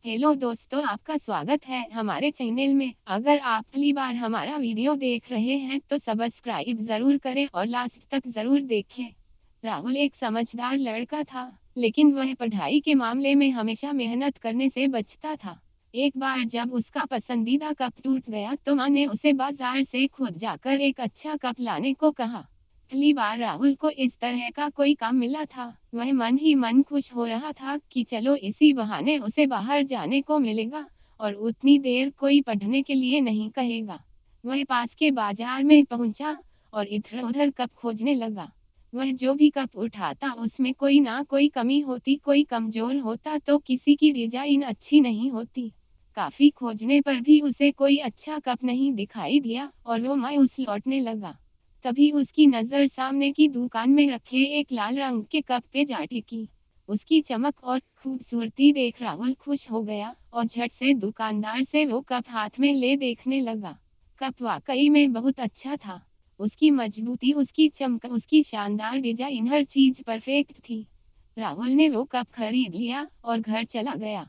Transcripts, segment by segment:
Hello दोस्तों, आपका स्वागत है हमारे चैनल में। अगर आप पहली बार हमारा वीडियो देख रहे हैं तो सब्सक्राइब जरूर करें और लास्ट तक जरूर देखें। राहुल एक समझदार लड़का था, लेकिन वह पढ़ाई के मामले में हमेशा मेहनत करने से बचता था। एक बार जब उसका पसंदीदा कप टूट गया तो माँ ने उसे बाजार से खुद जाकर एक अच्छा कप लाने को कहा। पहली बार राहुल को इस तरह का कोई काम मिला था। वह मन ही मन खुश हो रहा था कि चलो इसी बहाने उसे बाहर जाने को मिलेगा और उतनी देर कोई पढ़ने के लिए नहीं कहेगा। वह पास के बाजार में पहुंचा और इधर उधर कप खोजने लगा। वह जो भी कप उठाता उसमें कोई ना कोई कमी होती, कोई कमजोर होता तो किसी की डिजाइन अच्छी नहीं होती। काफी खोजने पर भी उसे कोई अच्छा कप नहीं दिखाई दिया और वो मायूस लौटने लगा। तभी उसकी नजर सामने की दुकान में रखे एक लाल रंग के कप पे जा टिकी। उसकी चमक और खूबसूरती देख राहुल खुश हो गया और झट से दुकानदार से वो कप हाथ में ले देखने लगा। कप वाकई में बहुत अच्छा था। उसकी मजबूती, उसकी चमक, उसकी शानदार डिजाइन, हर चीज परफेक्ट थी। राहुल ने वो कप खरीद लिया और घर चला गया।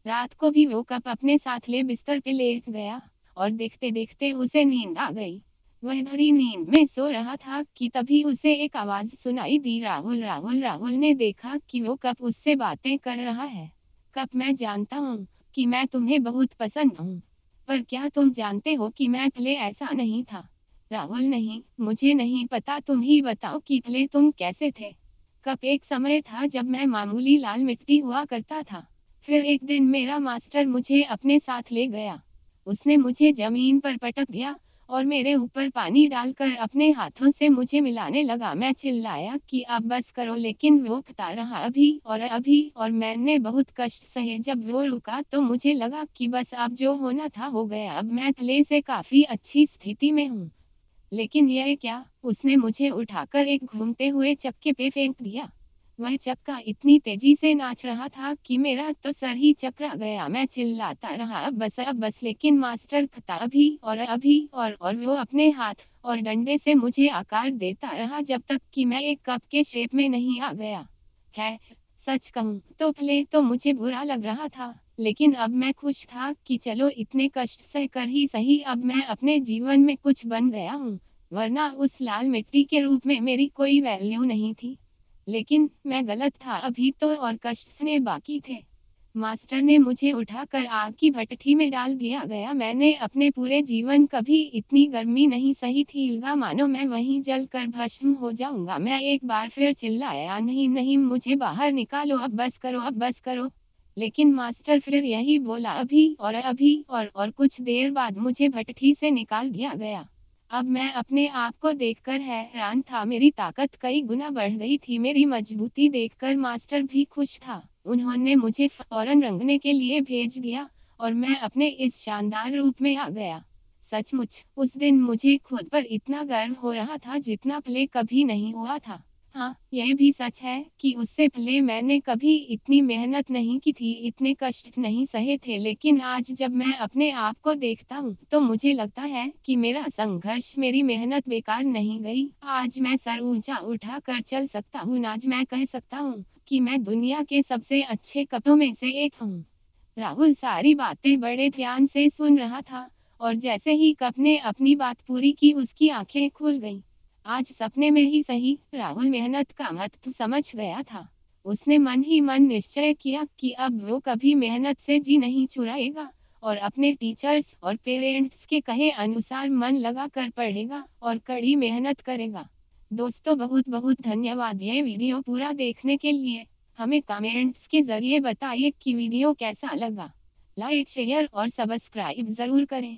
रात को भी वो कप अपने साथ ले बिस्तर पे लेट गया और देखते देखते उसे नींद आ गई। वह भरी नींद में सो रहा था कि तभी उसे एक आवाज सुनाई दी, राहुल राहुल। राहुल ने देखा कि वो कप उससे बातें कर रहा है। कप, मैं जानता हूँ कि मैं तुम्हें बहुत पसंद हूँ, पर क्या तुम जानते हो कि मैं पहले ऐसा नहीं था। राहुल, नहीं, मुझे नहीं पता, तुम ही बताओ कि पहले तुम कैसे थे। कप, एक समय था जब मैं मामूली लाल मिट्टी हुआ करता था। फिर एक दिन मेरा मास्टर मुझे अपने साथ ले गया। उसने मुझे जमीन पर पटक दिया और मेरे ऊपर पानी डालकर अपने हाथों से मुझे मिलाने लगा। मैं चिल्लाया कि अब बस करो, लेकिन वो कहता रहा अभी और अभी, और मैंने बहुत कष्ट सहे। जब वो रुका तो मुझे लगा कि बस अब जो होना था हो गया। अब मैं पहले से काफी अच्छी स्थिति में हूँ। लेकिन यह क्या, उसने मुझे उठाकर एक घूमते हुए चक्के पे फेंक दिया। वह चक्का इतनी तेजी से नाच रहा था कि मेरा तो सर ही चकरा गया। मैं चिल्लाता रहा अब बस अब बस, लेकिन मास्टर कहता अभी और अभी, और वो अपने हाथ और डंडे से मुझे आकार देता रहा जब तक कि मैं एक कप के शेप में नहीं आ गया। है, सच कहूँ तो पहले तो मुझे बुरा लग रहा था, लेकिन अब मैं खुश था कि चलो इतने कष्ट सह कर ही सही अब मैं अपने जीवन में कुछ बन गया हूँ, वरना उस लाल मिट्टी के रूप में मेरी कोई वैल्यू नहीं थी। लेकिन मैं गलत था, अभी तो और कष्ट सहने बाकी थे। मास्टर ने मुझे उठाकर आग की भट्ठी में डाल दिया गया। मैंने अपने पूरे जीवन कभी इतनी गर्मी नहीं सही थी, लगा मानो मैं वहीं जल कर भस्म हो जाऊंगा। मैं एक बार फिर चिल्लाया, नहीं नहीं, मुझे बाहर निकालो, अब बस करो, अब बस करो। लेकिन मास्टर फिर यही बोला अभी और अभी, और कुछ देर बाद मुझे भट्ठी से निकाल दिया गया। अब मैं अपने आप को देखकर हैरान था। मेरी ताकत कई गुना बढ़ गई थी। मेरी मजबूती देखकर मास्टर भी खुश था। उन्होंने मुझे फौरन रंगने के लिए भेज दिया और मैं अपने इस शानदार रूप में आ गया। सचमुच उस दिन मुझे खुद पर इतना गर्व हो रहा था जितना पहले कभी नहीं हुआ था। हाँ, यह भी सच है कि उससे पहले मैंने कभी इतनी मेहनत नहीं की थी, इतने कष्ट नहीं सहे थे। लेकिन आज जब मैं अपने आप को देखता हूँ तो मुझे लगता है कि मेरा संघर्ष, मेरी मेहनत बेकार नहीं गई। आज मैं सर ऊंचा उठा कर चल सकता हूँ। आज मैं कह सकता हूँ कि मैं दुनिया के सबसे अच्छे कपड़ों में से एक हूँ। राहुल सारी बातें बड़े ध्यान से सुन रहा था और जैसे ही कप ने अपनी बात पूरी की उसकी आंखें खुल गईं। आज सपने में ही सही, राहुल मेहनत का महत्व समझ गया था। उसने मन ही मन निश्चय किया कि अब वो कभी मेहनत से जी नहीं चुराएगा और अपने टीचर्स और पेरेंट्स के कहे अनुसार मन लगा कर पढ़ेगा और कड़ी मेहनत करेगा। दोस्तों, बहुत बहुत धन्यवाद ये वीडियो पूरा देखने के लिए। हमें कमेंट्स के जरिए बताइए कि वीडियो कैसा लगा। लाइक, शेयर और सब्सक्राइब जरूर करें।